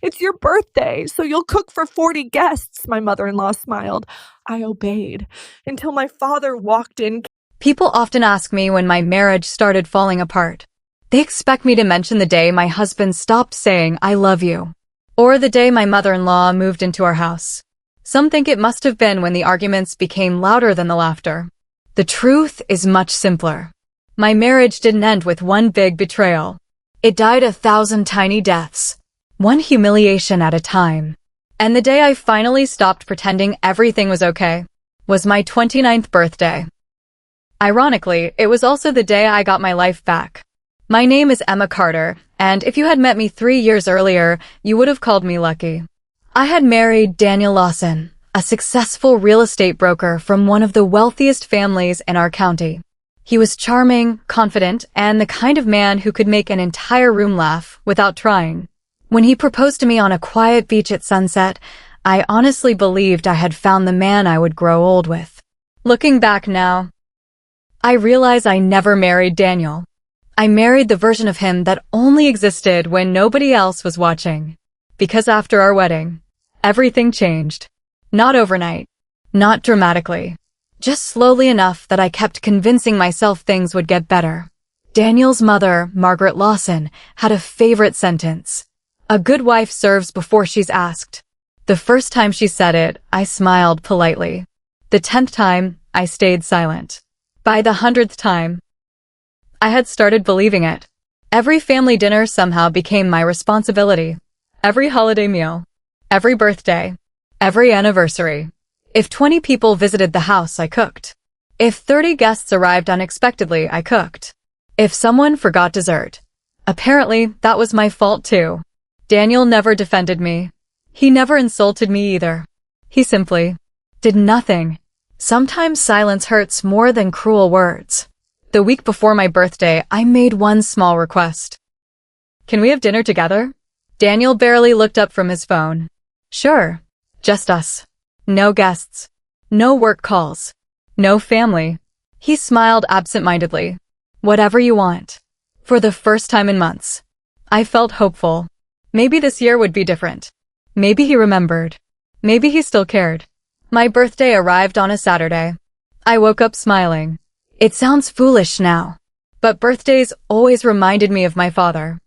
It's your birthday, so you'll cook for 40 guests, my mother-in-law smiled. I obeyed until my father walked in. People often ask me when my marriage started falling apart. They expect me to mention the day my husband stopped saying, "I love you," or the day my mother-in-law moved into our house. Some think it must have been when the arguments became louder than the laughter. The truth is much simpler. My marriage didn't end with one big betrayal. It died 1,000 tiny deaths, one humiliation at a time. And the day I finally stopped pretending everything was okay was my 29th birthday. Ironically, it was also the day I got my life back. My name is Emma Carter, and if you had met me 3 years earlier, you would have called me lucky. I had married Daniel Lawson, a successful real estate broker from one of the wealthiest families in our county. He was charming, confident, and the kind of man who could make an entire room laugh without trying. When he proposed to me on a quiet beach at sunset, I honestly believed I had found the man I would grow old with. Looking back now, I realize I never married Daniel. I married the version of him that only existed when nobody else was watching. Because after our wedding, everything changed. Not overnight, not dramatically, just slowly enough that I kept convincing myself things would get better. Daniel's mother, Margaret Lawson, had a favorite sentence. A good wife serves before she's asked. The first time she said it, I smiled politely. The 10th time, I stayed silent. By the 100th time, I had started believing it. Every family dinner somehow became my responsibility. Every holiday meal, every birthday, every anniversary. If 20 people visited the house, I cooked. If 30 guests arrived unexpectedly, I cooked. If someone forgot dessert, apparently that was my fault too. Daniel never defended me. He never insulted me either. He simply did nothing. Sometimes silence hurts more than cruel words. The week before my birthday, I made one small request. "Can we have dinner together?" Daniel barely looked up from his phone. "Sure. Just us. No guests. No work calls. No family." He smiled absent-mindedly. "Whatever you want." For the first time in months, I felt hopeful. Maybe this year would be different. Maybe he remembered. Maybe he still cared. My birthday arrived on a Saturday. I woke up smiling. It sounds foolish now, but birthdays always reminded me of my father.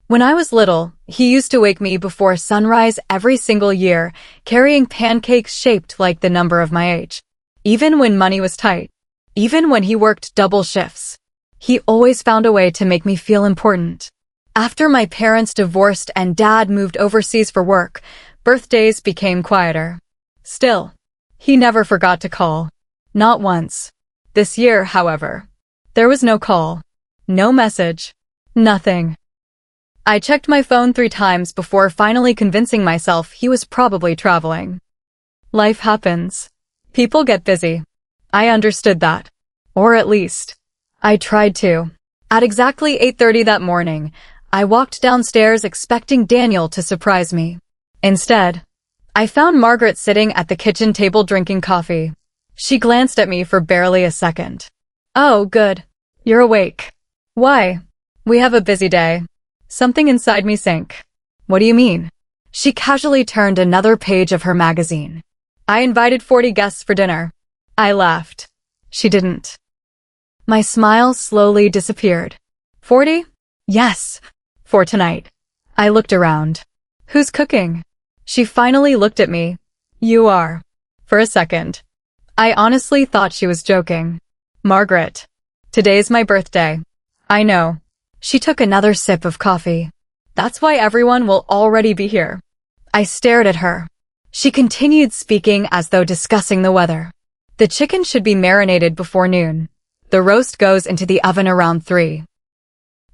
When I was little, he used to wake me before sunrise every single year, carrying pancakes shaped like the number of my age. Even when money was tight, even when he worked double shifts, he always found a way to make me feel important. After my parents divorced and Dad moved overseas for work, birthdays became quieter. Still, he never forgot to call. Not once. This year, however, there was no call, no message, nothing. I checked my phone 3 times before finally convincing myself he was probably traveling. Life happens. People get busy. I understood that. Or at least, I tried to. At exactly 8:30 that morning, I walked downstairs expecting Daniel to surprise me. Instead, I found Margaret sitting at the kitchen table drinking coffee. She glanced at me for barely a second. "Oh, good. You're awake. Why?" "We have a busy day." Something inside me sank. "What do you mean?" She casually turned another page of her magazine. "I invited 40 guests for dinner." I laughed. She didn't. My smile slowly disappeared. 40? Yes. For tonight. I looked around. "Who's cooking?" She finally looked at me. "You are." For a second, I honestly thought she was joking. "Margaret. Today's my birthday." "I know." She took another sip of coffee. "That's why everyone will already be here." I stared at her. She continued speaking as though discussing the weather. "The chicken should be marinated before noon. The roast goes into the oven around 3.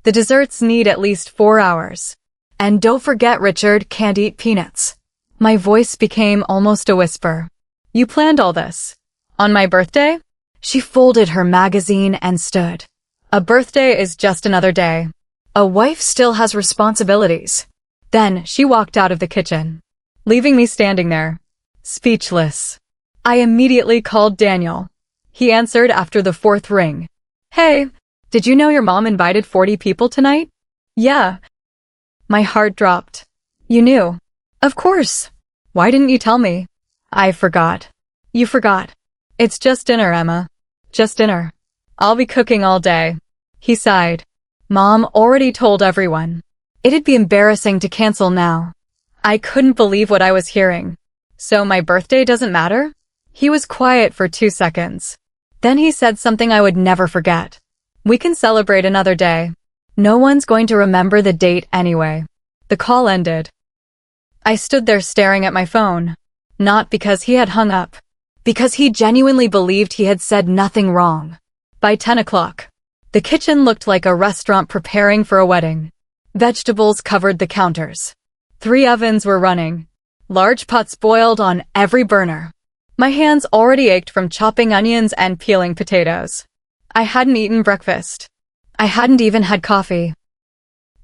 The desserts need at least 4 hours. And don't forget Richard can't eat peanuts." My voice became almost a whisper. "You planned all this? On my birthday?" She folded her magazine and stood. "A birthday is just another day. A wife still has responsibilities." Then she walked out of the kitchen, leaving me standing there, speechless. I immediately called Daniel. He answered after the 4th ring. "Hey, did you know your mom invited 40 people tonight?" "Yeah." My heart dropped. You knew. Of course. Why didn't you tell me? I forgot. You forgot. It's just dinner, Emma. Just dinner. I'll be cooking all day. He sighed. Mom already told everyone. It'd be embarrassing to cancel now. I couldn't believe what I was hearing. So my birthday doesn't matter? He was quiet for 2 seconds. Then he said something I would never forget. We can celebrate another day. No one's going to remember the date anyway. The call ended. I stood there staring at my phone. Not because he had hung up. Because he genuinely believed he had said nothing wrong. By 10 o'clock, the kitchen looked like a restaurant preparing for a wedding. Vegetables covered the counters. 3 ovens were running. Large pots boiled on every burner. My hands already ached from chopping onions and peeling potatoes. I hadn't eaten breakfast. I hadn't even had coffee.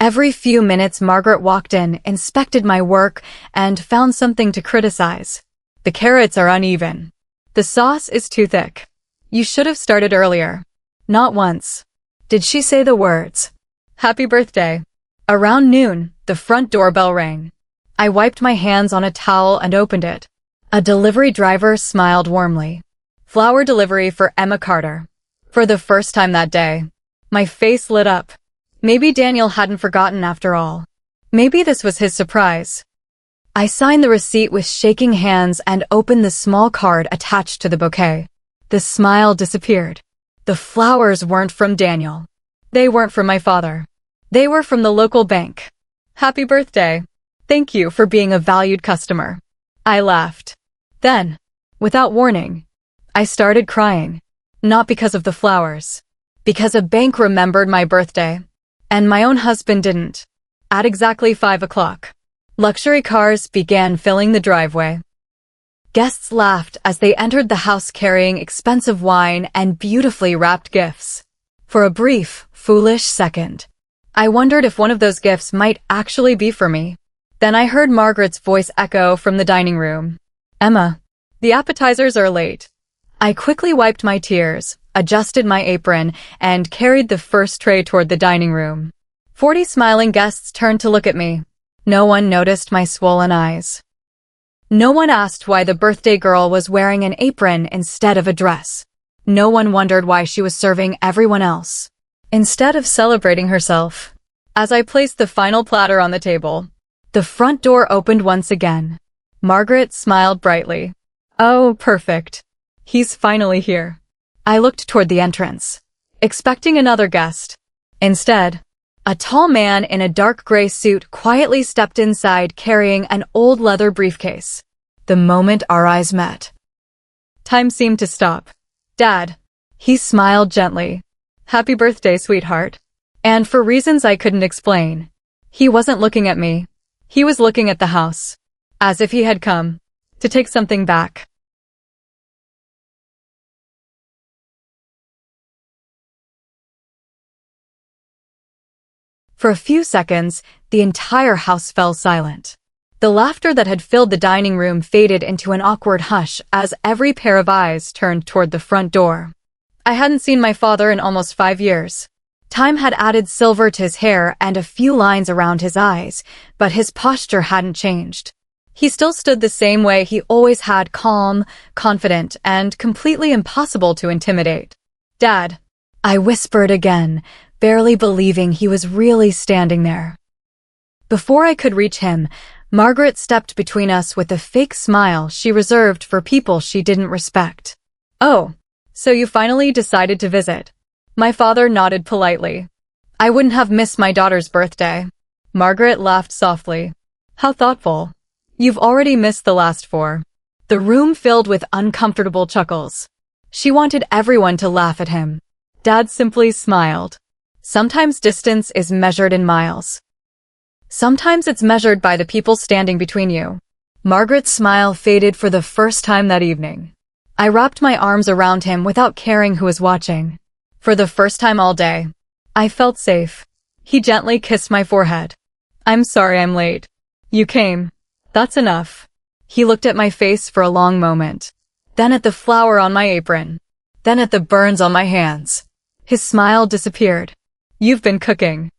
Every few minutes, Margaret walked in, inspected my work, and found something to criticize. The carrots are uneven. The sauce is too thick. You should have started earlier. Not once did she say the words, "Happy birthday." Around noon, the front doorbell rang. I wiped my hands on a towel and opened it. A delivery driver smiled warmly. Flower delivery for Emma Carter. For the first time that day, my face lit up. Maybe Daniel hadn't forgotten after all. Maybe this was his surprise. I signed the receipt with shaking hands and opened the small card attached to the bouquet. The smile disappeared. The flowers weren't from Daniel. They weren't from my father. They were from the local bank. Happy birthday. Thank you for being a valued customer. I laughed. Then, without warning, I started crying. Not because of the flowers. Because a bank remembered my birthday. And my own husband didn't. At exactly 5 o'clock, luxury cars began filling the driveway. Guests laughed as they entered the house carrying expensive wine and beautifully wrapped gifts. For a brief, foolish second, I wondered if one of those gifts might actually be for me. Then I heard Margaret's voice echo from the dining room. Emma, the appetizers are late. I quickly wiped my tears, adjusted my apron, and carried the first tray toward the dining room. 40 smiling guests turned to look at me. No one noticed my swollen eyes. No one asked why the birthday girl was wearing an apron instead of a dress. No one wondered why she was serving everyone else instead of celebrating herself. As I placed the final platter on the table, the front door opened once again. Margaret smiled brightly. Oh, perfect. He's finally here. I looked toward the entrance, expecting another guest. Instead, a tall man in a dark gray suit quietly stepped inside carrying an old leather briefcase. The moment our eyes met, time seemed to stop. Dad. He smiled gently. Happy birthday, sweetheart. And for reasons I couldn't explain, he wasn't looking at me. He was looking at the house, as if he had come to take something back. For a few seconds, the entire house fell silent. The laughter that had filled the dining room faded into an awkward hush as every pair of eyes turned toward the front door. I hadn't seen my father in almost 5 years. Time had added silver to his hair and a few lines around his eyes, but his posture hadn't changed. He still stood the same way he always had, calm, confident, and completely impossible to intimidate. Dad, I whispered again, barely believing he was really standing there. Before I could reach him, Margaret stepped between us with a fake smile she reserved for people she didn't respect. Oh, so you finally decided to visit. My father nodded politely. I wouldn't have missed my daughter's birthday. Margaret laughed softly. How thoughtful. You've already missed the last 4. The room filled with uncomfortable chuckles. She wanted everyone to laugh at him. Dad simply smiled. Sometimes distance is measured in miles. Sometimes it's measured by the people standing between you. Margaret's smile faded for the first time that evening. I wrapped my arms around him without caring who was watching. For the first time all day, I felt safe. He gently kissed my forehead. I'm sorry I'm late. You came. That's enough. He looked at my face for a long moment, then at the flower on my apron, then at the burns on my hands. His smile disappeared. You've been cooking.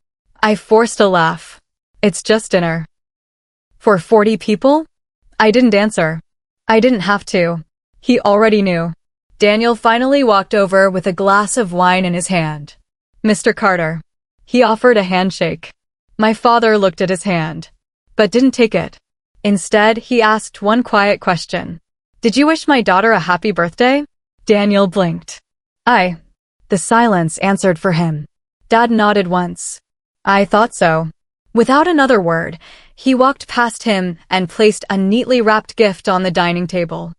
I forced a laugh. It's just dinner. For 40 people? I didn't answer. I didn't have to. He already knew. Daniel finally walked over with a glass of wine in his hand. Mr. Carter. He offered a handshake. My father looked at his hand, but didn't take it. Instead, he asked one quiet question. Did you wish my daughter a happy birthday? Daniel blinked. The silence answered for him. Dad nodded once. I thought so. Without another word, he walked past him and placed a neatly wrapped gift on the dining table.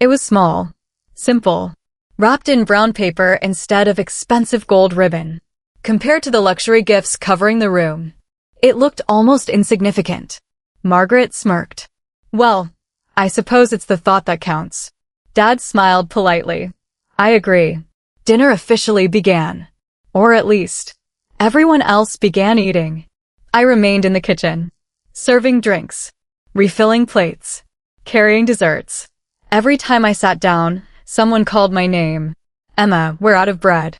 It was small, simple, wrapped in brown paper instead of expensive gold ribbon. Compared to the luxury gifts covering the room, it looked almost insignificant. Margaret smirked. Well, I suppose it's the thought that counts. Dad smiled politely. I agree. Dinner officially began. Or at least, everyone else began eating. I remained in the kitchen, serving drinks, refilling plates, carrying desserts. Every time I sat down, someone called my name. Emma, we're out of bread.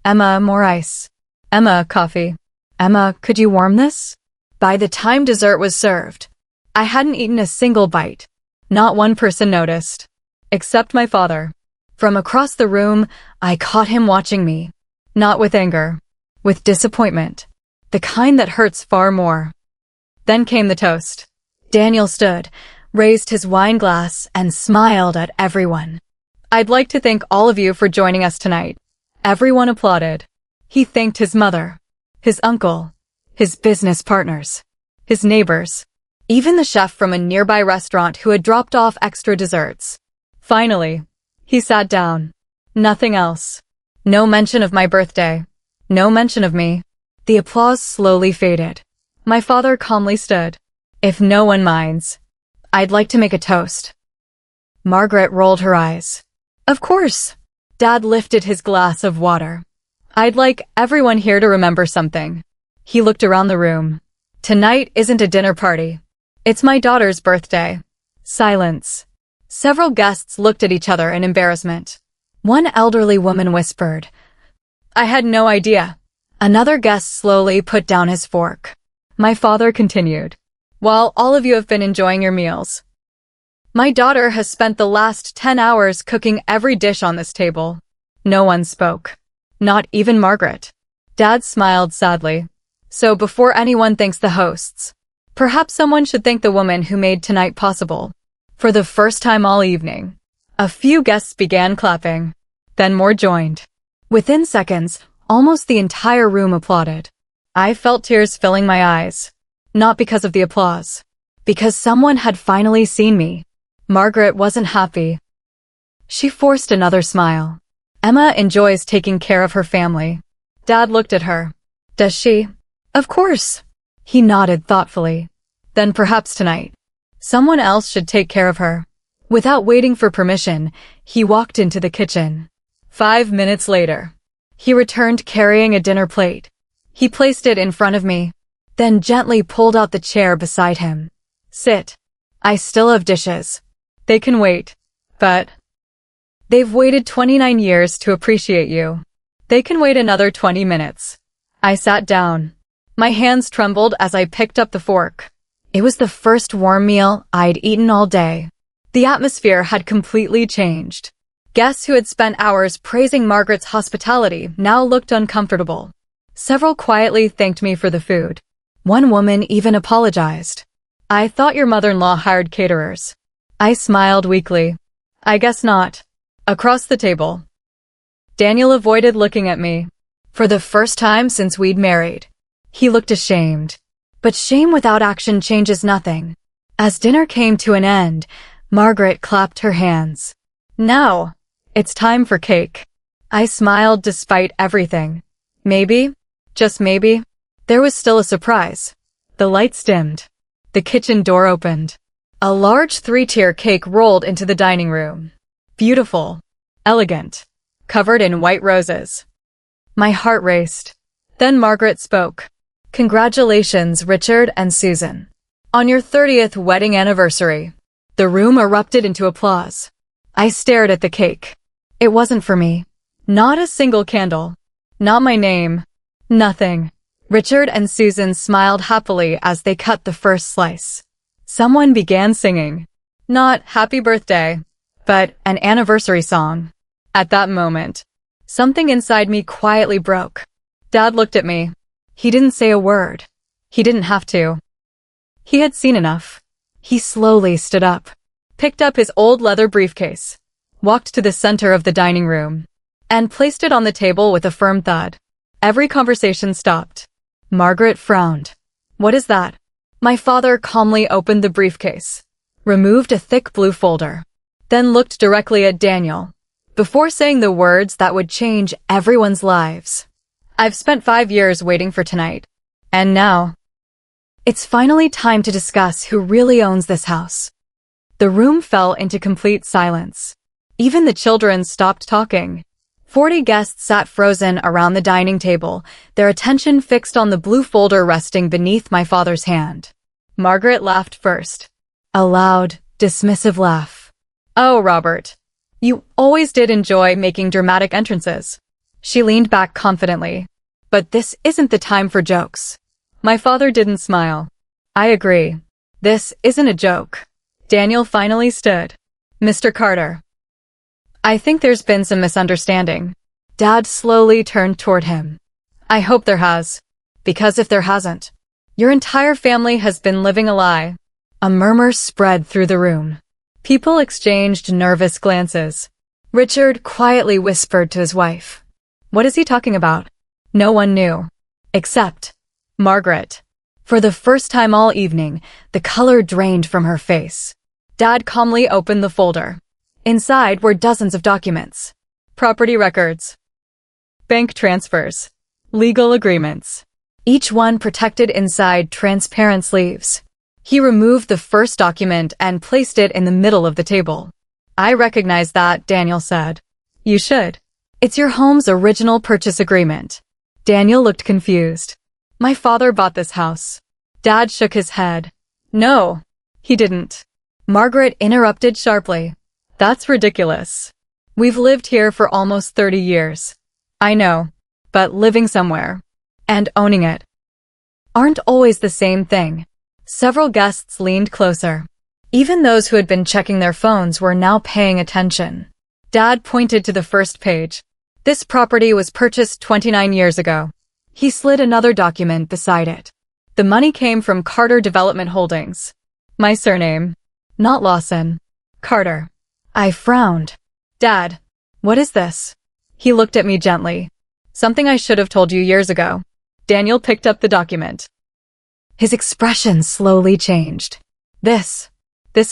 Emma, more ice. Emma, coffee. Emma, could you warm this? By the time dessert was served, I hadn't eaten a single bite. Not one person noticed. Except my father. From across the room, I caught him watching me. Not with anger. With disappointment. The kind that hurts far more. Then came the toast. Daniel stood, raised his wine glass, and smiled at everyone. I'd like to thank all of you for joining us tonight. Everyone applauded. He thanked his mother, his uncle, his business partners, his neighbors, even the chef from a nearby restaurant who had dropped off extra desserts. Finally, he sat down. Nothing else. No mention of my birthday. No mention of me. The applause slowly faded. My father calmly stood. If no one minds, I'd like to make a toast. Margaret rolled her eyes. Of course. Dad lifted his glass of water. I'd like everyone here to remember something. He looked around the room. Tonight isn't a dinner party. It's my daughter's birthday. Silence. Several guests looked at each other in embarrassment. One elderly woman whispered, I had no idea. Another guest slowly put down his fork. My father continued, while all of you have been enjoying your meals, my daughter has spent the last 10 hours cooking every dish on this table. No one spoke. Not even Margaret. Dad smiled sadly. So before anyone thanks the hosts, perhaps someone should thank the woman who made tonight possible. For the first time all evening, a few guests began clapping. Then more joined. Within seconds, almost the entire room applauded. I felt tears filling my eyes. Not because of the applause. Because someone had finally seen me. Margaret wasn't happy. She forced another smile. Emma enjoys taking care of her family. Dad looked at her. Does she? Of course. He nodded thoughtfully. Then perhaps tonight, someone else should take care of her. Without waiting for permission, he walked into the kitchen. 5 minutes later, he returned carrying a dinner plate. He placed it in front of me, then gently pulled out the chair beside him. Sit. I still have dishes. They can wait. But they've waited 29 years to appreciate you. They can wait another 20 minutes. I sat down. My hands trembled as I picked up the fork. It was the first warm meal I'd eaten all day. The atmosphere had completely changed. Guests who had spent hours praising Margaret's hospitality now looked uncomfortable. Several quietly thanked me for the food. One woman even apologized. I thought your mother-in-law hired caterers. I smiled weakly. I guess not. Across the table, Daniel avoided looking at me. For the first time since we'd married, he looked ashamed. But shame without action changes nothing. As dinner came to an end, Margaret clapped her hands. Now, it's time for cake. I smiled despite everything. Maybe, just maybe, there was still a surprise. The lights dimmed. The kitchen door opened. A large 3-tier cake rolled into the dining room. Beautiful, elegant, covered in white roses. My heart raced. Then Margaret spoke. Congratulations, Richard and Susan. On your 30th wedding anniversary. The room erupted into applause. I stared at the cake. It wasn't for me. Not a single candle. Not my name. Nothing. Richard and Susan smiled happily as they cut the first slice. Someone began singing. Not "Happy Birthday," but an anniversary song. At that moment, something inside me quietly broke. Dad looked at me. He didn't say a word. He didn't have to. He had seen enough. He slowly stood up, picked up his old leather briefcase, walked to the center of the dining room, and placed it on the table with a firm thud. Every conversation stopped. Margaret frowned. "What is that?" My father calmly opened the briefcase, removed a thick blue folder, then looked directly at Daniel, before saying the words that would change everyone's lives. "I've spent 5 years waiting for tonight, and now, it's finally time to discuss who really owns this house." The room fell into complete silence. Even the children stopped talking. 40 guests sat frozen around the dining table, their attention fixed on the blue folder resting beneath my father's hand. Margaret laughed first. A loud, dismissive laugh. "Oh, Robert, you always did enjoy making dramatic entrances." She leaned back confidently. "But this isn't the time for jokes." My father didn't smile. "I agree. This isn't a joke." Daniel finally stood. "Mr. Carter, I think there's been some misunderstanding." Dad slowly turned toward him. "I hope there has. Because if there hasn't, your entire family has been living a lie." A murmur spread through the room. People exchanged nervous glances. Richard quietly whispered to his wife. "What is he talking about?" No one knew. Except Margaret. For the first time all evening, the color drained from her face. Dad calmly opened the folder. Inside were dozens of documents. Property records, bank transfers, legal agreements, each one protected inside transparent sleeves. He removed the first document and placed it in the middle of the table. "I recognize that," Daniel said. "You should. It's your home's original purchase agreement." Daniel looked confused. "My father bought this house." Dad shook his head. "No, he didn't." Margaret interrupted sharply. "That's ridiculous. We've lived here for almost 30 years. I know, but living somewhere and owning it aren't always the same thing." Several guests leaned closer. Even those who had been checking their phones were now paying attention. Dad pointed to the first page. "This property was purchased 29 years ago." He slid another document beside it. "The money came from Carter Development Holdings." My surname. Not Lawson. Carter. I frowned. "Dad, what is this?" He looked at me gently. "Something I should have told you years ago." Daniel picked up the document. His expression slowly changed. This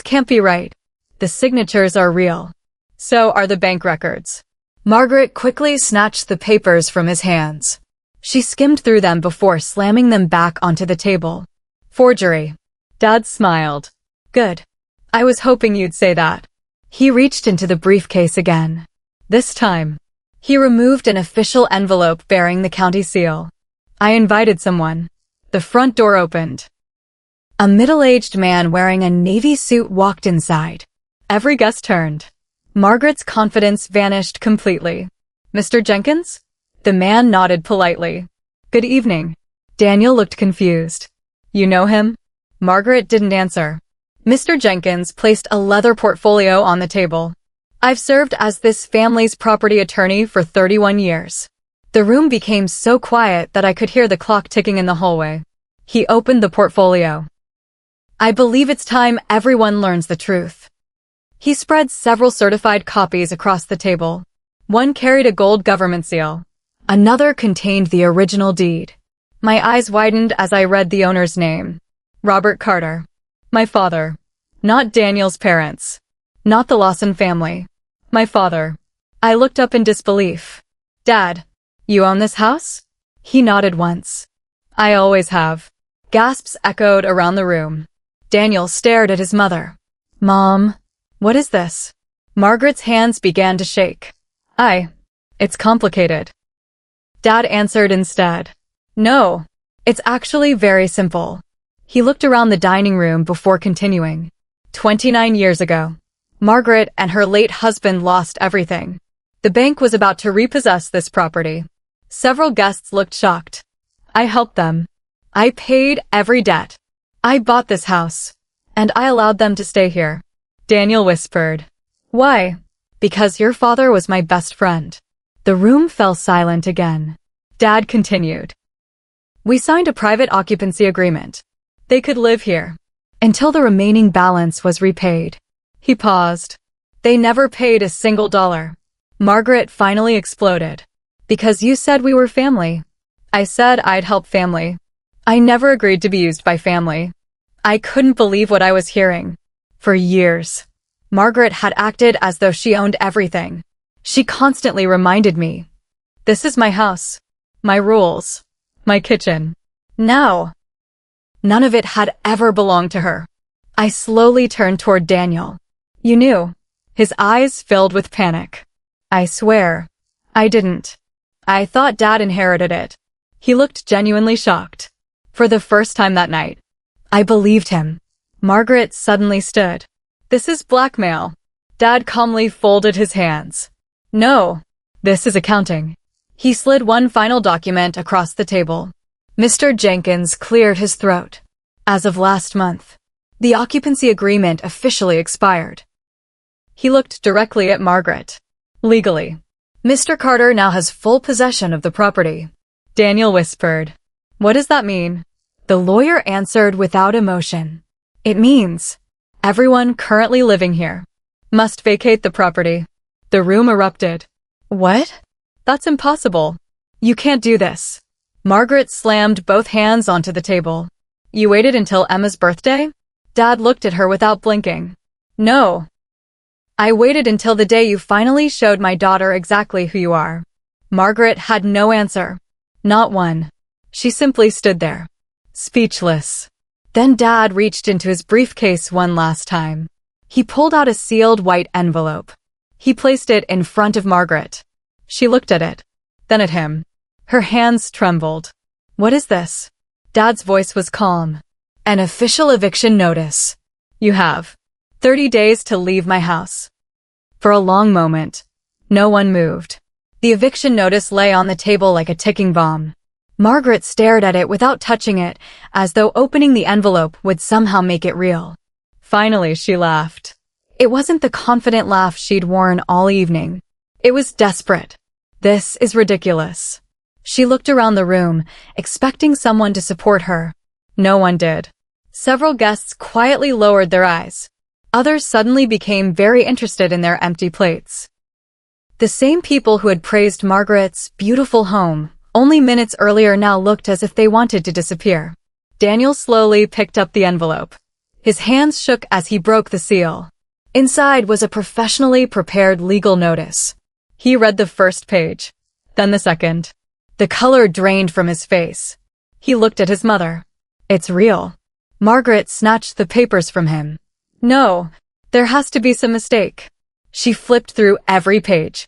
can't be right. The signatures are real. So are the bank records." Margaret quickly snatched the papers from his hands. She skimmed through them before slamming them back onto the table. "Forgery." Dad smiled. "Good. I was hoping you'd say that." He reached into the briefcase again. This time, he removed an official envelope bearing the county seal. "I invited someone." The front door opened. A middle-aged man wearing a navy suit walked inside. Every guest turned. Margaret's confidence vanished completely. "Mr. Jenkins?" The man nodded politely. "Good evening." Daniel looked confused. "You know him?" Margaret didn't answer. Mr. Jenkins placed a leather portfolio on the table. "I've served as this family's property attorney for 31 years. The room became so quiet that I could hear the clock ticking in the hallway. He opened the portfolio. "I believe it's time everyone learns the truth." He spread several certified copies across the table. One carried a gold government seal. Another contained the original deed. My eyes widened as I read the owner's name. Robert Carter. My father. Not Daniel's parents. Not the Lawson family. My father. I looked up in disbelief. "Dad, you own this house?" He nodded once. "I always have." Gasps echoed around the room. Daniel stared at his mother. "Mom, what is this?" Margaret's hands began to shake. It's complicated." Dad answered instead. "No, it's actually very simple." He looked around the dining room before continuing. 29 years ago, Margaret and her late husband lost everything. The bank was about to repossess this property. Several guests looked shocked. I helped them. I paid every debt. I bought this house. And I allowed them to stay here. Daniel whispered. Why? Because your father was my best friend. The room fell silent again. Dad continued. We signed a private occupancy agreement. They could live here until the remaining balance was repaid. He paused. They never paid a single dollar. Margaret finally exploded. Because you said we were family. I said I'd help family. I never agreed to be used by family. I couldn't believe what I was hearing. For years, Margaret had acted as though she owned everything. She constantly reminded me, this is my house, my rules, my kitchen. Now, none of it had ever belonged to her. I slowly turned toward Daniel. You knew. His eyes filled with panic. I swear, I didn't. I thought Dad inherited it. He looked genuinely shocked. For the first time that night, I believed him. Margaret suddenly stood. This is blackmail. Dad calmly folded his hands. No, this is accounting. He slid one final document across the table. Mr. Jenkins cleared his throat. As of last month, the occupancy agreement officially expired. He looked directly at Margaret. Legally, Mr. Carter now has full possession of the property. Daniel whispered. What does that mean? The lawyer answered without emotion. It means everyone currently living here must vacate the property. The room erupted. What? That's impossible. You can't do this. Margaret slammed both hands onto the table. You waited until Emma's birthday? Dad looked at her without blinking. No. I waited until the day you finally showed my daughter exactly who you are. Margaret had no answer. Not one. She simply stood there, speechless. Then Dad reached into his briefcase one last time. He pulled out a sealed white envelope. He placed it in front of Margaret. She looked at it, then at him. Her hands trembled. What is this? Dad's voice was calm. An official eviction notice. You have 30 days to leave my house. For a long moment, no one moved. The eviction notice lay on the table like a ticking bomb. Margaret stared at it without touching it, as though opening the envelope would somehow make it real. Finally, she laughed. It wasn't the confident laugh she'd worn all evening. It was desperate. This is ridiculous. She looked around the room, expecting someone to support her. No one did. Several guests quietly lowered their eyes. Others suddenly became very interested in their empty plates. The same people who had praised Margaret's beautiful home only minutes earlier now looked as if they wanted to disappear. Daniel slowly picked up the envelope. His hands shook as he broke the seal. Inside was a professionally prepared legal notice. He read the first page, then the second. The color drained from his face. He looked at his mother. It's real. Margaret snatched the papers from him. No, there has to be some mistake. She flipped through every page.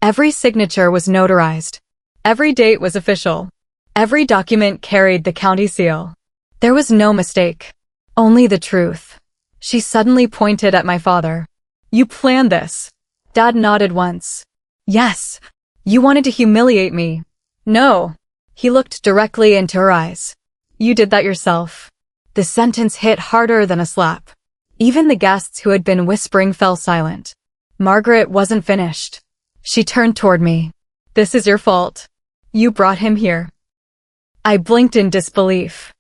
Every signature was notarized. Every date was official. Every document carried the county seal. There was no mistake. Only the truth. She suddenly pointed at my father. You planned this. Dad nodded once. Yes. You wanted to humiliate me. No. He looked directly into her eyes. You did that yourself. The sentence hit harder than a slap. Even the guests who had been whispering fell silent. Margaret wasn't finished. She turned toward me. This is your fault. You brought him here. I blinked in disbelief.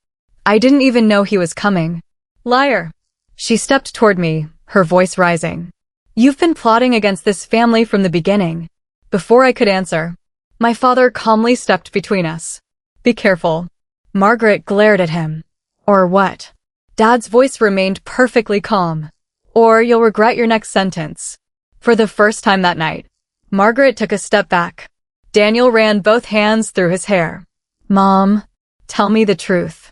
I didn't even know he was coming. Liar. She stepped toward me, her voice rising. You've been plotting against this family from the beginning. Before I could answer, my father calmly stepped between us. Be careful. Margaret glared at him. Or what? Dad's voice remained perfectly calm. Or you'll regret your next sentence. For the first time that night, Margaret took a step back. Daniel ran both hands through his hair. Mom, tell me the truth.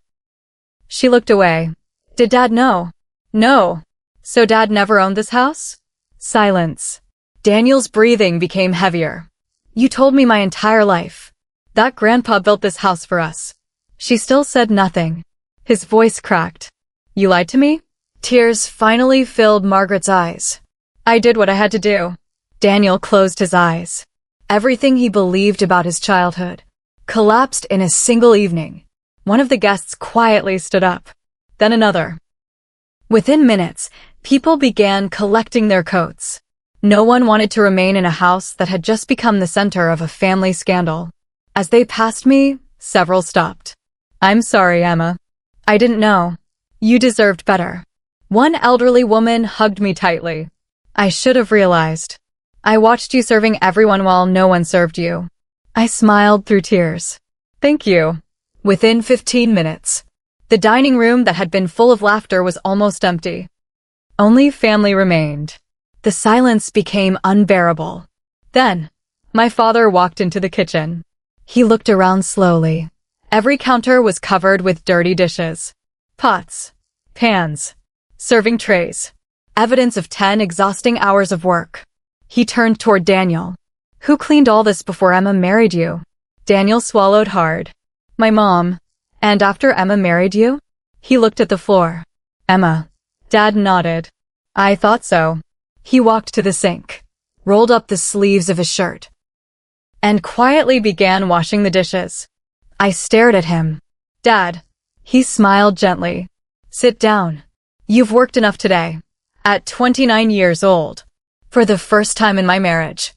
She looked away. Did Dad know? No. So Dad never owned this house? Silence. Daniel's breathing became heavier. You told me my entire life that Grandpa built this house for us. She still said nothing. His voice cracked. You lied to me? Tears finally filled Margaret's eyes. I did what I had to do. Daniel closed his eyes. Everything he believed about his childhood collapsed in a single evening. One of the guests quietly stood up. Then another. Within minutes, people began collecting their coats. No one wanted to remain in a house that had just become the center of a family scandal. As they passed me, several stopped. "I'm sorry, Emma. I didn't know. You deserved better." One elderly woman hugged me tightly. "I should have realized. I watched you serving everyone while no one served you." I smiled through tears. "Thank you." Within 15 minutes, the dining room that had been full of laughter was almost empty. Only family remained. The silence became unbearable. Then, my father walked into the kitchen. He looked around slowly. Every counter was covered with dirty dishes. Pots, pans, serving trays. Evidence of 10 exhausting hours of work. He turned toward Daniel. "Who cleaned all this before Emma married you?" Daniel swallowed hard. "My mom." "And after Emma married you?" He looked at the floor. "Emma." Dad nodded. "I thought so." He walked to the sink, rolled up the sleeves of his shirt, and quietly began washing the dishes. I stared at him. "Dad." He smiled gently. "Sit down. You've worked enough today." At 29 years old, for the first time in my marriage,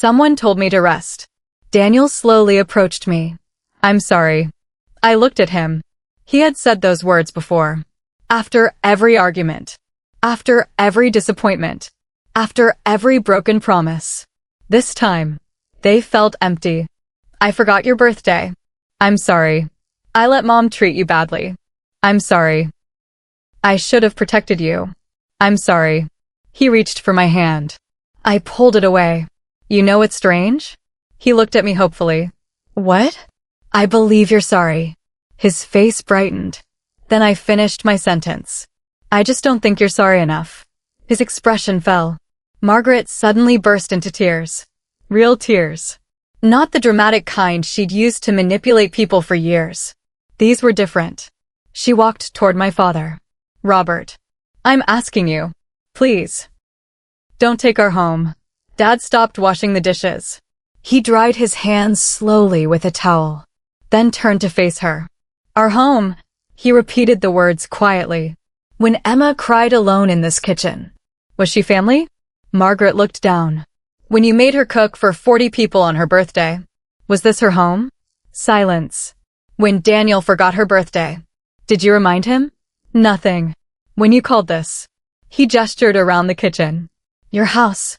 someone told me to rest. Daniel slowly approached me. "I'm sorry." I looked at him. He had said those words before. After every argument. After every disappointment. After every broken promise. This time, they felt empty. "I forgot your birthday." "I'm sorry." "I let Mom treat you badly." "I'm sorry." "I should have protected you." "I'm sorry." He reached for my hand. I pulled it away. "You know what's strange?" He looked at me hopefully. "What?" "I believe you're sorry." His face brightened. Then I finished my sentence. "I just don't think you're sorry enough." His expression fell. Margaret suddenly burst into tears. Real tears. Not the dramatic kind she'd used to manipulate people for years. These were different. She walked toward my father. "Robert, I'm asking you, please, don't take her home." Dad stopped washing the dishes. He dried his hands slowly with a towel, then turned to face her. "Our home," he repeated the words quietly. "When Emma cried alone in this kitchen, was she family?" Margaret looked down. "When you made her cook for 40 people on her birthday, was this her home?" Silence. "When Daniel forgot her birthday, did you remind him?" "Nothing." "When you called this?" He gestured around the kitchen. "Your house.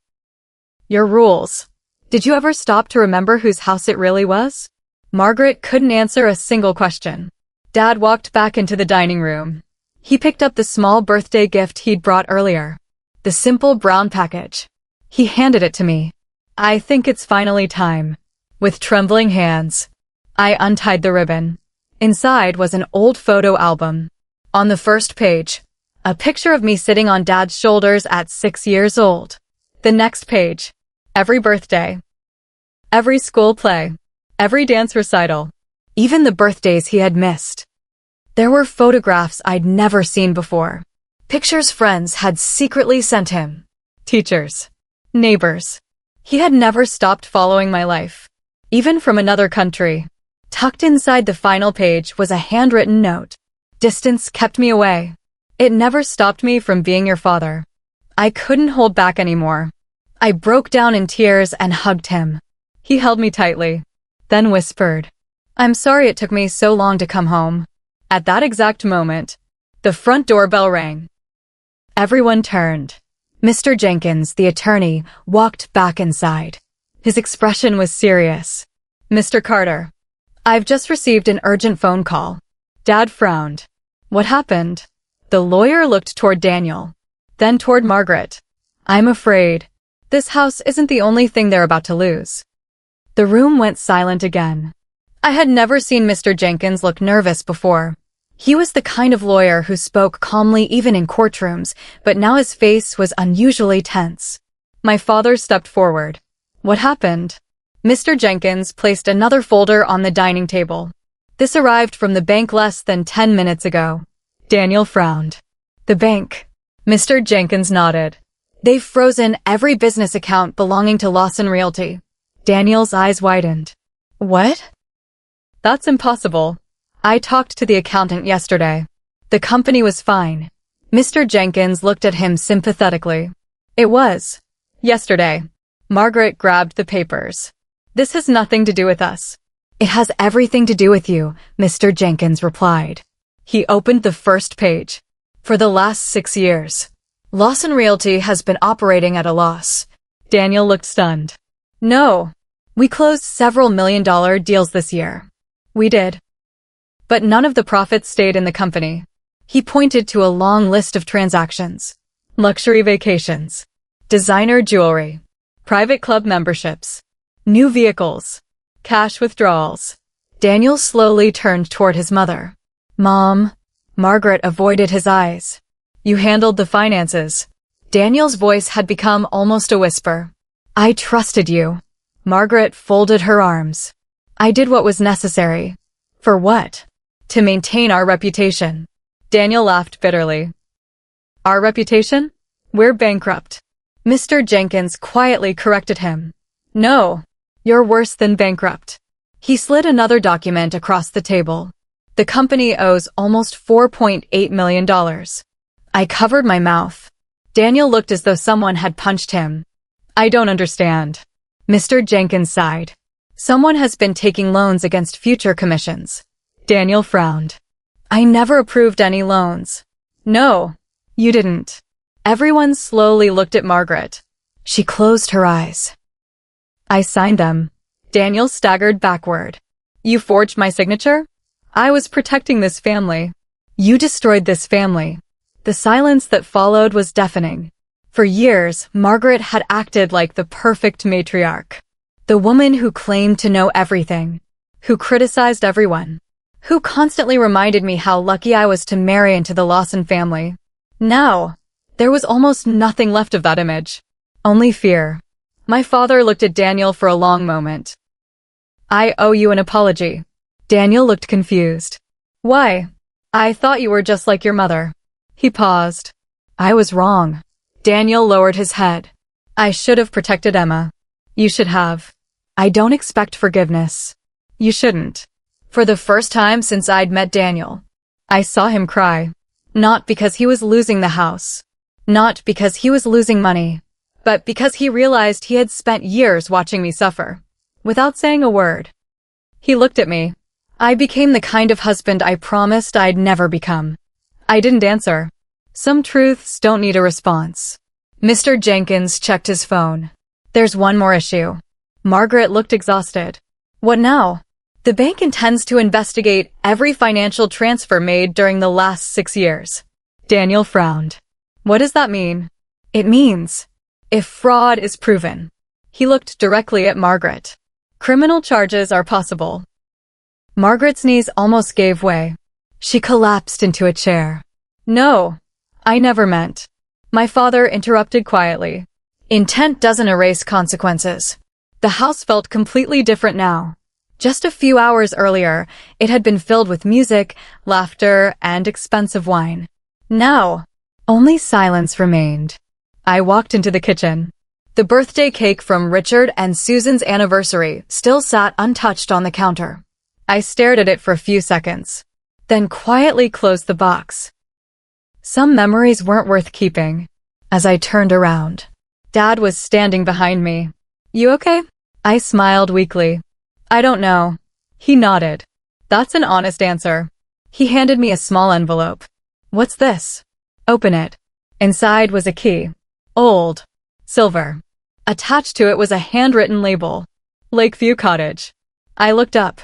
Your rules. Did you ever stop to remember whose house it really was?" Margaret couldn't answer a single question. Dad walked back into the dining room. He picked up the small birthday gift he'd brought earlier. The simple brown package. He handed it to me. "I think it's finally time." With trembling hands, I untied the ribbon. Inside was an old photo album. On the first page, a picture of me sitting on Dad's shoulders at 6 years old. The next page, every birthday, every school play, every dance recital, even the birthdays he had missed. There were photographs I'd never seen before. Pictures friends had secretly sent him. Teachers. Neighbors. He had never stopped following my life. Even from another country. Tucked inside the final page was a handwritten note. "Distance kept me away. It never stopped me from being your father." I couldn't hold back anymore. I broke down in tears and hugged him. He held me tightly, then whispered, "I'm sorry it took me so long to come home." At that exact moment, the front doorbell rang. Everyone turned. Mr. Jenkins, the attorney, walked back inside. His expression was serious. "Mr. Carter, I've just received an urgent phone call." Dad frowned. "What happened?" The lawyer looked toward Daniel, then toward Margaret. "I'm afraid this house isn't the only thing they're about to lose." The room went silent again. I had never seen Mr. Jenkins look nervous before. He was the kind of lawyer who spoke calmly even in courtrooms, but now his face was unusually tense. My father stepped forward. "What happened?" Mr. Jenkins placed another folder on the dining table. "This arrived from the bank less than 10 minutes ago." Daniel frowned. "The bank?" Mr. Jenkins nodded. "They've frozen every business account belonging to Lawson Realty." Daniel's eyes widened. "What?" That's impossible. I talked to the accountant yesterday. The company was fine. Mr. Jenkins looked at him sympathetically. It was. Yesterday. Margaret grabbed the papers. This has nothing to do with us. It has everything to do with you, Mr. Jenkins replied. He opened the first page. For the last 6 years, Lawson Realty has been operating at a loss. Daniel looked stunned. No. We closed several million-dollar deals this year. We did. But none of the profits stayed in the company. He pointed to a long list of transactions. Luxury vacations. Designer jewelry. Private club memberships. New vehicles. Cash withdrawals. Daniel slowly turned toward his mother. Mom. Margaret avoided his eyes. You handled the finances. Daniel's voice had become almost a whisper. I trusted you. Margaret folded her arms. I did what was necessary. For what? To maintain our reputation. Daniel laughed bitterly. Our reputation? We're bankrupt. Mr. Jenkins quietly corrected him. No, you're worse than bankrupt. He slid another document across the table. The company owes almost $4.8 million. I covered my mouth. Daniel looked as though someone had punched him. I don't understand. Mr. Jenkins sighed. Someone has been taking loans against future commissions. Daniel frowned. I never approved any loans. No, you didn't. Everyone slowly looked at Margaret. She closed her eyes. I signed them. Daniel staggered backward. You forged my signature? I was protecting this family. You destroyed this family. The silence that followed was deafening. For years, Margaret had acted like the perfect matriarch. The woman who claimed to know everything. Who criticized everyone. Who constantly reminded me how lucky I was to marry into the Lawson family. Now, there was almost nothing left of that image. Only fear. My father looked at Daniel for a long moment. I owe you an apology. Daniel looked confused. Why? I thought you were just like your mother. He paused. I was wrong. Daniel lowered his head. I should have protected Emma. You should have. I don't expect forgiveness. You shouldn't. For the first time since I'd met Daniel, I saw him cry. Not because he was losing the house. Not because he was losing money. But because he realized he had spent years watching me suffer. Without saying a word. He looked at me. I became the kind of husband I promised I'd never become. I didn't answer. Some truths don't need a response. Mr. Jenkins checked his phone. There's one more issue. Margaret looked exhausted. What now? The bank intends to investigate every financial transfer made during the last 6 years. Daniel frowned. What does that mean? It means, if fraud is proven. He looked directly at Margaret. Criminal charges are possible. Margaret's knees almost gave way. She collapsed into a chair. No, I never meant. My father interrupted quietly. Intent doesn't erase consequences. The house felt completely different now. Just a few hours earlier, it had been filled with music, laughter, and expensive wine. Now, only silence remained. I walked into the kitchen. The birthday cake from Richard and Susan's anniversary still sat untouched on the counter. I stared at it for a few seconds, then quietly closed the box. Some memories weren't worth keeping. As I turned around, Dad was standing behind me. You okay? I smiled weakly. I don't know. He nodded. That's an honest answer. He handed me a small envelope. What's this? Open it. Inside was a key. Old. Silver. Attached to it was a handwritten label. Lakeview Cottage. I looked up.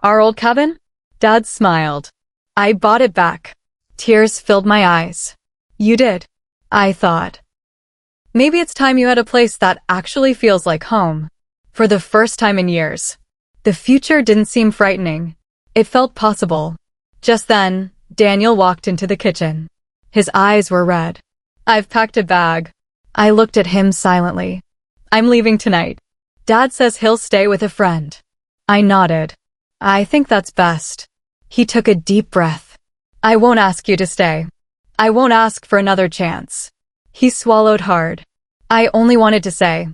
Our old cabin? Dad smiled. I bought it back. Tears filled my eyes. You did. I thought. Maybe it's time you had a place that actually feels like home. For the first time in years. The future didn't seem frightening. It felt possible. Just then, Daniel walked into the kitchen. His eyes were red. I've packed a bag. I looked at him silently. I'm leaving tonight. Dad says he'll stay with a friend. I nodded. I think that's best. He took a deep breath. I won't ask you to stay. I won't ask for another chance. He swallowed hard. I only wanted to say,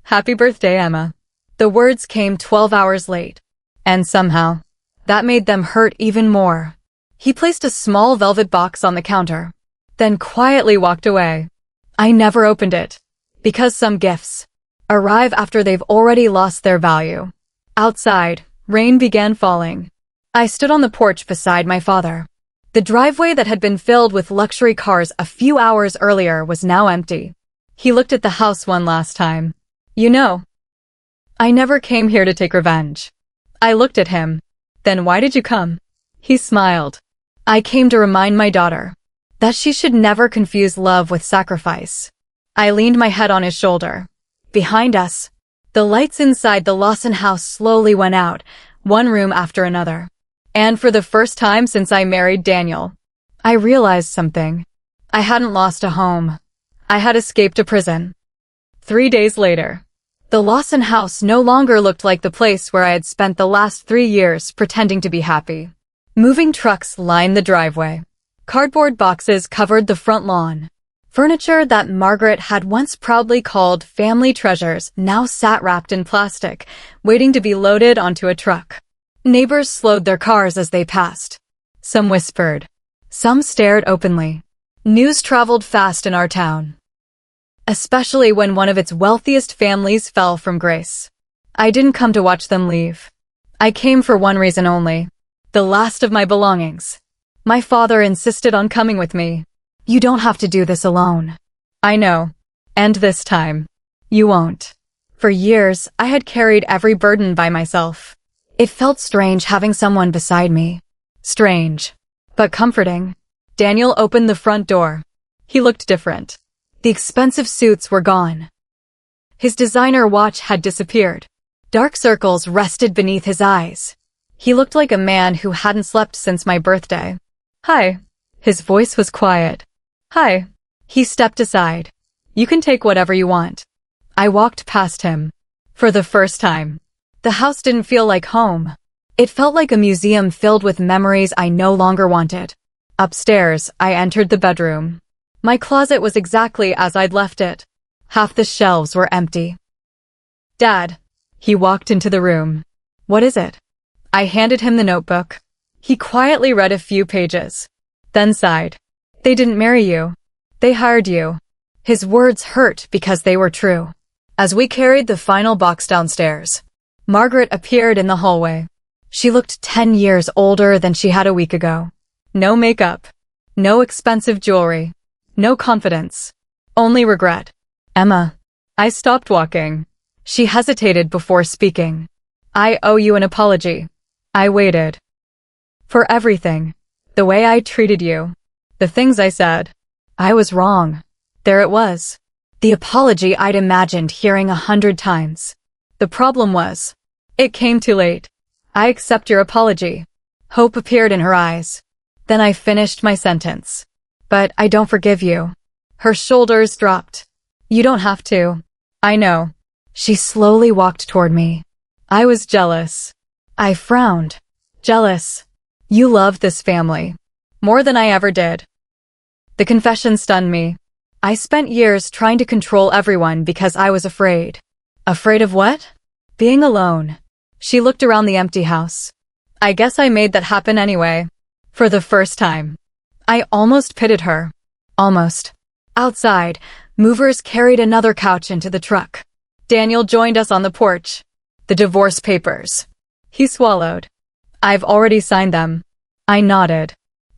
Happy birthday, Emma. The words came 12 hours late. And somehow, that made them hurt even more. He placed a small velvet box on the counter, then quietly walked away. I never opened it, because some gifts arrive after they've already lost their value. Outside, rain began falling. I stood on the porch beside my father. The driveway that had been filled with luxury cars a few hours earlier was now empty. He looked at the house one last time. You know, I never came here to take revenge. I looked at him. Then why did you come? He smiled. I came to remind my daughter that she should never confuse love with sacrifice. I leaned my head on his shoulder. Behind us, the lights inside the Lawson house slowly went out, one room after another. And for the first time since I married Daniel, I realized something. I hadn't lost a home. I had escaped a prison. 3 days later, the Lawson house no longer looked like the place where I had spent the last 3 years pretending to be happy. Moving trucks lined the driveway. Cardboard boxes covered the front lawn. Furniture that Margaret had once proudly called family treasures now sat wrapped in plastic, waiting to be loaded onto a truck. Neighbors slowed their cars as they passed. Some whispered. Some stared openly. News traveled fast in our town, especially when one of its wealthiest families fell from grace. I didn't come to watch them leave. I came for one reason only. The last of my belongings. My father insisted on coming with me. You don't have to do this alone. I know. And this time, you won't. For years, I had carried every burden by myself. It felt strange having someone beside me. Strange, but comforting. Daniel opened the front door. He looked different. The expensive suits were gone. His designer watch had disappeared. Dark circles rested beneath his eyes. He looked like a man who hadn't slept since my birthday. Hi. His voice was quiet. Hi. He stepped aside. You can take whatever you want. I walked past him. For the first time, the house didn't feel like home. It felt like a museum filled with memories I no longer wanted. Upstairs, I entered the bedroom. My closet was exactly as I'd left it. Half the shelves were empty. Dad. He walked into the room. What is it? I handed him the notebook. He quietly read a few pages, then sighed. They didn't marry you. They hired you. His words hurt because they were true. As we carried the final box downstairs, Margaret appeared in the hallway. She looked 10 years older than she had a week ago. No makeup. No expensive jewelry. No confidence. Only regret. Emma. I stopped walking. She hesitated before speaking. I owe you an apology. I waited. For everything. The way I treated you. The things I said. I was wrong. There it was. The apology I'd imagined hearing 100 times. The problem was, it came too late. I accept your apology. Hope appeared in her eyes. Then I finished my sentence. But I don't forgive you. Her shoulders dropped. You don't have to. I know. She slowly walked toward me. I was jealous. I frowned. Jealous. You loved this family. More than I ever did. The confession stunned me. I spent years trying to control everyone because I was afraid. Afraid of what? Being alone. She looked around the empty house. I guess I made that happen anyway. For the first time. I almost pitied her. Almost. Outside, movers carried another couch into the truck. Daniel joined us on the porch. The divorce papers. He swallowed. I've already signed them. I nodded.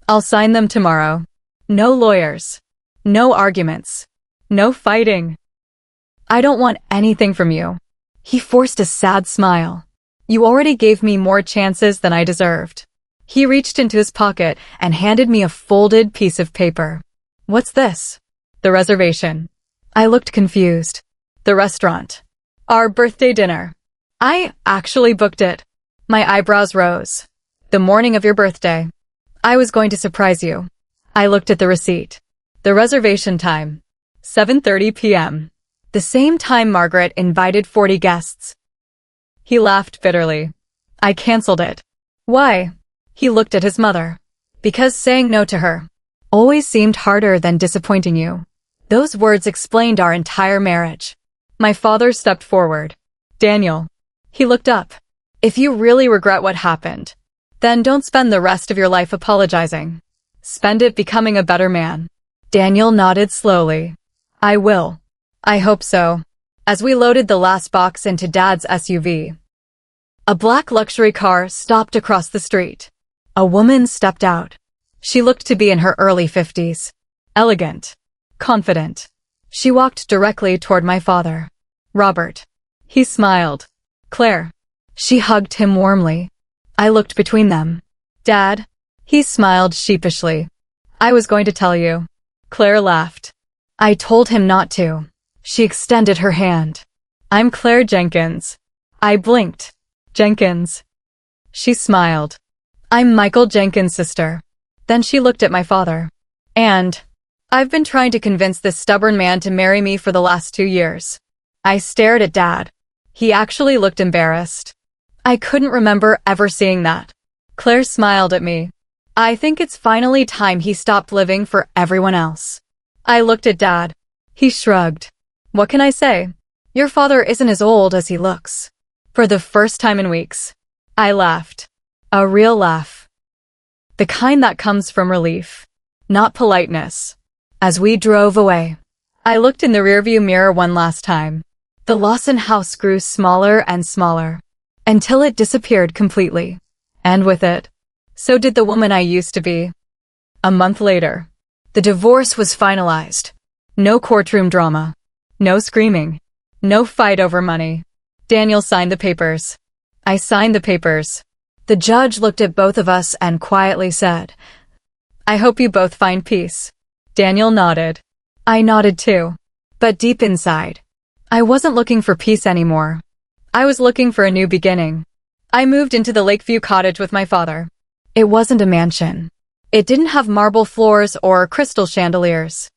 I'll sign them tomorrow. No lawyers. No arguments. No fighting. I don't want anything from you. He forced a sad smile. You already gave me more chances than I deserved. He reached into his pocket and handed me a folded piece of paper. What's this? The reservation. I looked confused. The restaurant. Our birthday dinner. I actually booked it. My eyebrows rose. The morning of your birthday. I was going to surprise you. I looked at the receipt. The reservation time. 7:30 p.m. The same time Margaret invited 40 guests. He laughed bitterly. I canceled it. Why? He looked at his mother. Because saying no to her always seemed harder than disappointing you. Those words explained our entire marriage. My father stepped forward. Daniel. He looked up. If you really regret what happened, then don't spend the rest of your life apologizing. Spend it becoming a better man. Daniel nodded slowly. I will. I hope so. As we loaded the last box into Dad's SUV, a black luxury car stopped across the street. A woman stepped out. She looked to be in her early 50s. Elegant. Confident. She walked directly toward my father. Robert. He smiled. Claire. She hugged him warmly. I looked between them. Dad. He smiled sheepishly. I was going to tell you. Claire laughed. I told him not to. She extended her hand. I'm Claire Jenkins. I blinked. Jenkins. She smiled. I'm Michael Jenkins' sister. Then she looked at my father. And I've been trying to convince this stubborn man to marry me for the last 2 years. I stared at Dad. He actually looked embarrassed. I couldn't remember ever seeing that. Claire smiled at me. I think it's finally time he stopped living for everyone else. I looked at Dad. He shrugged. What can I say? Your father isn't as old as he looks. For the first time in weeks, I laughed. A real laugh. The kind that comes from relief, not politeness. As we drove away, I looked in the rearview mirror one last time. The Lawson house grew smaller and smaller, until it disappeared completely. And with it, so did the woman I used to be. A month later, the divorce was finalized. No courtroom drama. No screaming. No fight over money. Daniel signed the papers. I signed the papers. The judge looked at both of us and quietly said, I hope you both find peace. Daniel nodded. I nodded too. But deep inside, I wasn't looking for peace anymore. I was looking for a new beginning. I moved into the Lakeview cottage with my father. It wasn't a mansion. It didn't have marble floors or crystal chandeliers.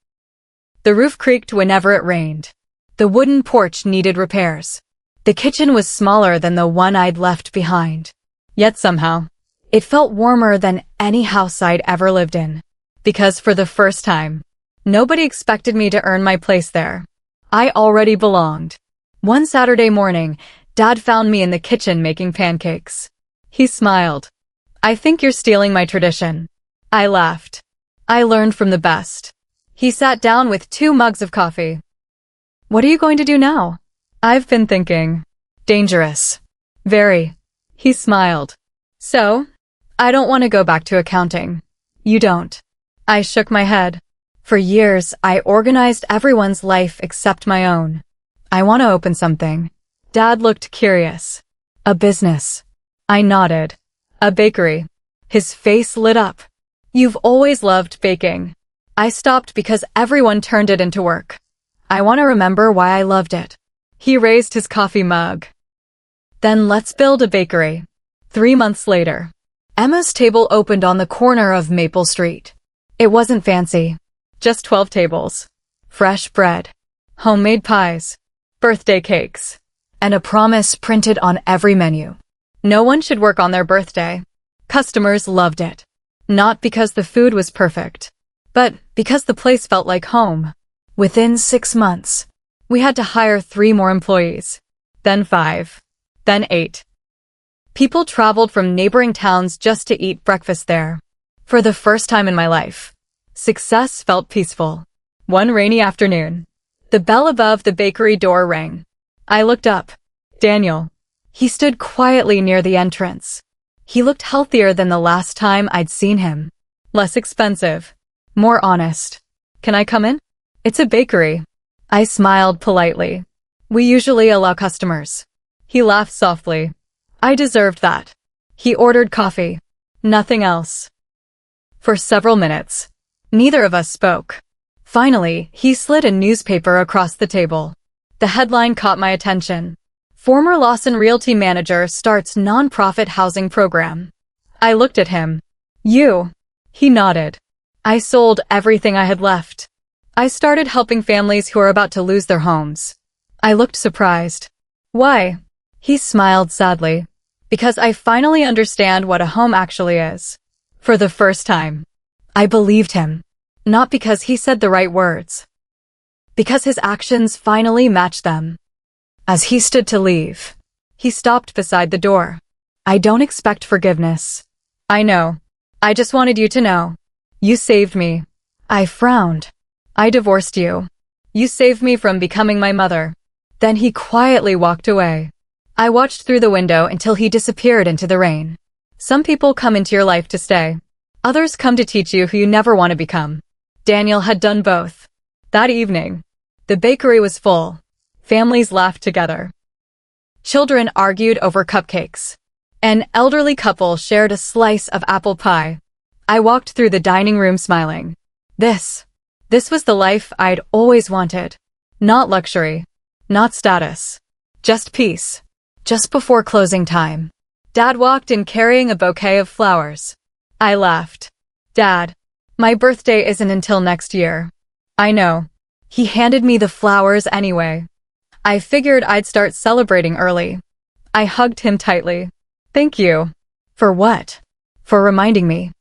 The roof creaked whenever it rained. The wooden porch needed repairs. The kitchen was smaller than the one I'd left behind. Yet somehow, it felt warmer than any house I'd ever lived in. Because for the first time, nobody expected me to earn my place there. I already belonged. One Saturday morning, Dad found me in the kitchen making pancakes. He smiled. I think you're stealing my tradition. I laughed. I learned from the best. He sat down with 2 mugs of coffee. What are you going to do now? I've been thinking. Dangerous. Very. He smiled. So, I don't want to go back to accounting. You don't. I shook my head. For years, I organized everyone's life except my own. I want to open something. Dad looked curious. A business. I nodded. A bakery. His face lit up. You've always loved baking. I stopped because everyone turned it into work. I want to remember why I loved it. He raised his coffee mug. Then let's build a bakery. 3 months later, Emma's table opened on the corner of Maple Street. It wasn't fancy. Just 12 tables. Fresh bread. Homemade pies. Birthday cakes. And a promise printed on every menu. No one should work on their birthday. Customers loved it. Not because the food was perfect, but because the place felt like home. Within 6 months, we had to hire 3 more employees. Then 5. Then 8. People traveled from neighboring towns just to eat breakfast there. For the first time in my life, success felt peaceful. One rainy afternoon, the bell above the bakery door rang. I looked up. Daniel. He stood quietly near the entrance. He looked healthier than the last time I'd seen him. Less expensive. More honest. Can I come in? It's a bakery. I smiled politely. We usually allow customers. He laughed softly. I deserved that. He ordered coffee. Nothing else. For several minutes, neither of us spoke. Finally, he slid a newspaper across the table. The headline caught my attention. Former Lawson Realty manager starts nonprofit housing program. I looked at him. You. He nodded. I sold everything I had left. I started helping families who are about to lose their homes. I looked surprised. Why? He smiled sadly. Because I finally understand what a home actually is. For the first time. I believed him. Not because he said the right words. Because his actions finally matched them. As he stood to leave, he stopped beside the door. I don't expect forgiveness. I know. I just wanted you to know. You saved me. I frowned. I divorced you. You saved me from becoming my mother. Then he quietly walked away. I watched through the window until he disappeared into the rain. Some people come into your life to stay. Others come to teach you who you never want to become. Daniel had done both. That evening, the bakery was full. Families laughed together. Children argued over cupcakes. An elderly couple shared a slice of apple pie. I walked through the dining room smiling. This was the life I'd always wanted. Not luxury, not status, just peace. Just before closing time, Dad walked in carrying a bouquet of flowers. I laughed. Dad, my birthday isn't until next year. I know. He handed me the flowers anyway. I figured I'd start celebrating early. I hugged him tightly. Thank you. For what? For reminding me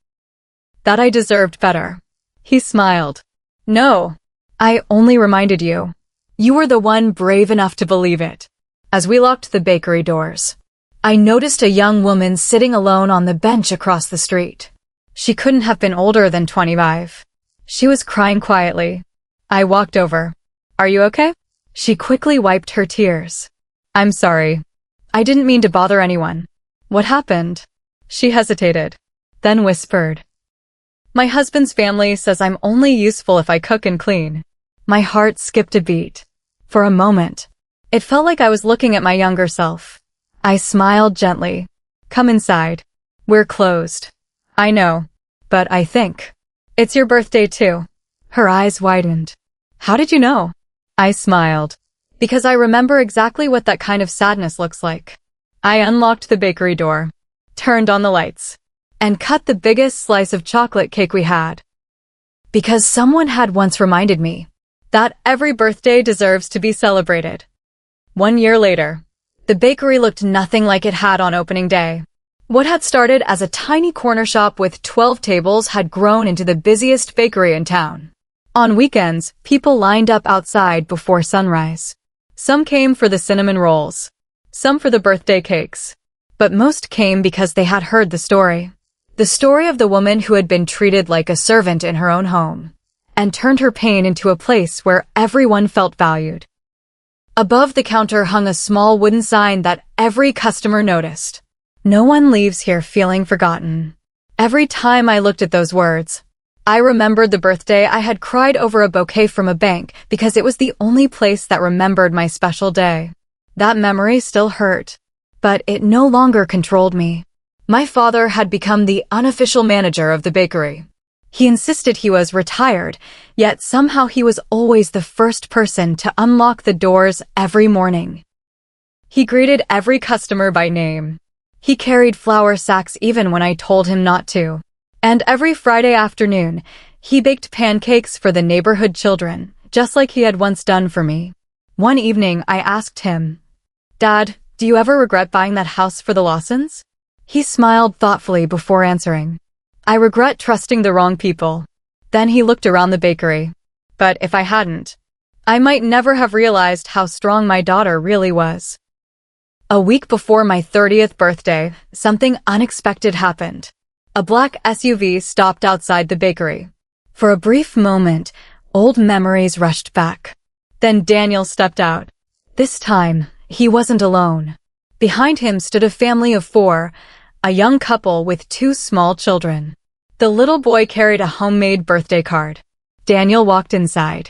that I deserved better. He smiled. No, I only reminded you. You were the one brave enough to believe it. As we locked the bakery doors, I noticed a young woman sitting alone on the bench across the street. She couldn't have been older than 25. She was crying quietly. I walked over. Are you okay? She quickly wiped her tears. I'm sorry. I didn't mean to bother anyone. What happened? She hesitated, then whispered. My husband's family says I'm only useful if I cook and clean. My heart skipped a beat. For a moment, it felt like I was looking at my younger self. I smiled gently. Come inside. We're closed. I know, but I think it's your birthday too. Her eyes widened. How did you know? I smiled. Because I remember exactly what that kind of sadness looks like. I unlocked the bakery door, turned on the lights, and cut the biggest slice of chocolate cake we had. Because someone had once reminded me that every birthday deserves to be celebrated. 1 year later, the bakery looked nothing like it had on opening day. What had started as a tiny corner shop with 12 tables had grown into the busiest bakery in town. On weekends, people lined up outside before sunrise. Some came for the cinnamon rolls, some for the birthday cakes, but most came because they had heard the story. The story of the woman who had been treated like a servant in her own home, and turned her pain into a place where everyone felt valued. Above the counter hung a small wooden sign that every customer noticed. No one leaves here feeling forgotten. Every time I looked at those words, I remembered the birthday I had cried over a bouquet from a bank because it was the only place that remembered my special day. That memory still hurt, but it no longer controlled me. My father had become the unofficial manager of the bakery. He insisted he was retired, yet somehow he was always the first person to unlock the doors every morning. He greeted every customer by name. He carried flour sacks even when I told him not to. And every Friday afternoon, he baked pancakes for the neighborhood children, just like he had once done for me. One evening, I asked him, Dad, do you ever regret buying that house for the Lawsons? He smiled thoughtfully before answering. I regret trusting the wrong people. Then he looked around the bakery. But if I hadn't, I might never have realized how strong my daughter really was. A week before my 30th birthday, something unexpected happened. A black SUV stopped outside the bakery. For a brief moment, old memories rushed back. Then Daniel stepped out. This time, he wasn't alone. Behind him stood a family of 4, a young couple with 2 small children. The little boy carried a homemade birthday card. Daniel walked inside.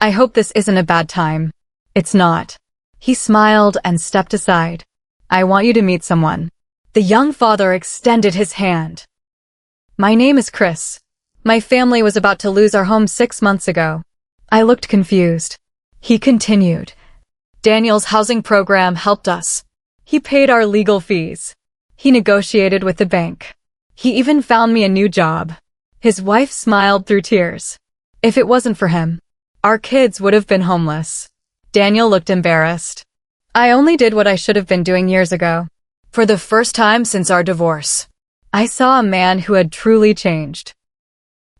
I hope this isn't a bad time. It's not. He smiled and stepped aside. I want you to meet someone. The young father extended his hand. My name is Chris. My family was about to lose our home 6 months ago. I looked confused. He continued. Daniel's housing program helped us. He paid our legal fees. He negotiated with the bank. He even found me a new job. His wife smiled through tears. If it wasn't for him, our kids would have been homeless. Daniel looked embarrassed. I only did what I should have been doing years ago. For the first time since our divorce, I saw a man who had truly changed.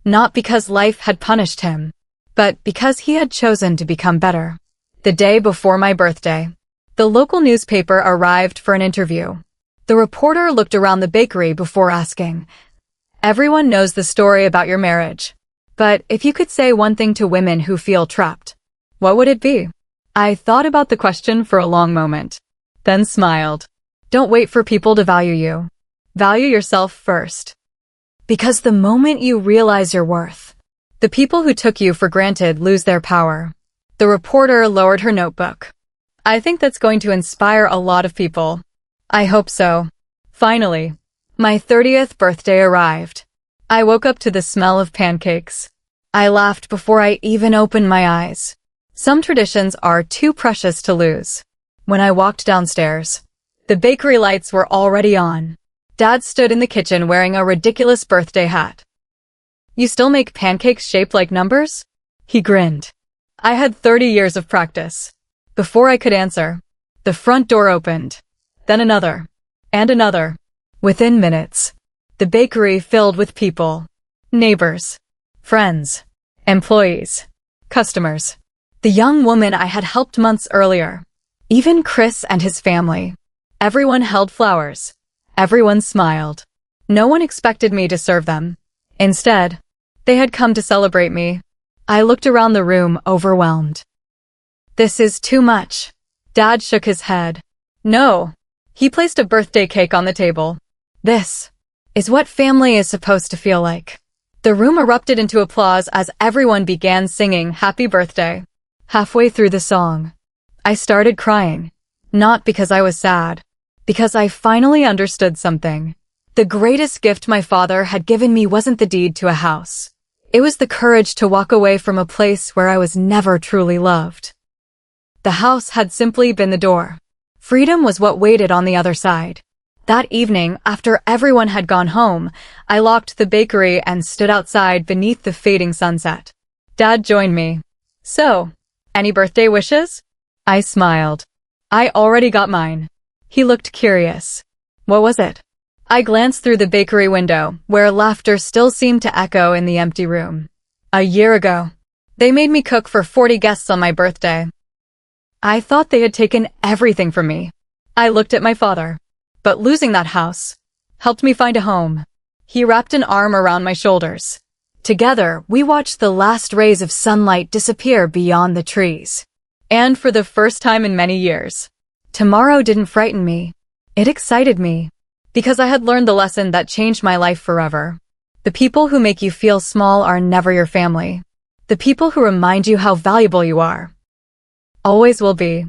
Not because life had punished him, but because he had chosen to become better. The day before my birthday, the local newspaper arrived for an interview. The reporter looked around the bakery before asking, "Everyone knows the story about your marriage. But if you could say one thing to women who feel trapped, what would it be?" I thought about the question for a long moment, then smiled. Don't wait for people to value you. Value yourself first. Because the moment you realize your worth, the people who took you for granted lose their power. The reporter lowered her notebook. I think that's going to inspire a lot of people. I hope so. Finally, my 30th birthday arrived. I woke up to the smell of pancakes. I laughed before I even opened my eyes. Some traditions are too precious to lose. When I walked downstairs, the bakery lights were already on. Dad stood in the kitchen wearing a ridiculous birthday hat. "You still make pancakes shaped like numbers?" He grinned. I had 30 years of practice. Before I could answer, the front door opened. Then another. And another. Within minutes, the bakery filled with people. Neighbors. Friends. Employees. Customers. The young woman I had helped months earlier. Even Chris and his family. Everyone held flowers. Everyone smiled. No one expected me to serve them. Instead, they had come to celebrate me. I looked around the room, overwhelmed. This is too much. Dad shook his head. No. He placed a birthday cake on the table. This is what family is supposed to feel like. The room erupted into applause as everyone began singing Happy Birthday. Halfway through the song, I started crying. Not because I was sad, because I finally understood something. The greatest gift my father had given me wasn't the deed to a house. It was the courage to walk away from a place where I was never truly loved. The house had simply been the door. Freedom was what waited on the other side. That evening, after everyone had gone home, I locked the bakery and stood outside beneath the fading sunset. Dad joined me. "So, any birthday wishes?" I smiled. "I already got mine." He looked curious. "What was it?" I glanced through the bakery window, where laughter still seemed to echo in the empty room. "A year ago, they made me cook for 40 guests on my birthday. I thought they had taken everything from me." I looked at my father. "But losing that house helped me find a home." He wrapped an arm around my shoulders. Together, we watched the last rays of sunlight disappear beyond the trees. And for the first time in many years, tomorrow didn't frighten me. It excited me. Because I had learned the lesson that changed my life forever. The people who make you feel small are never your family. The people who remind you how valuable you are always will be.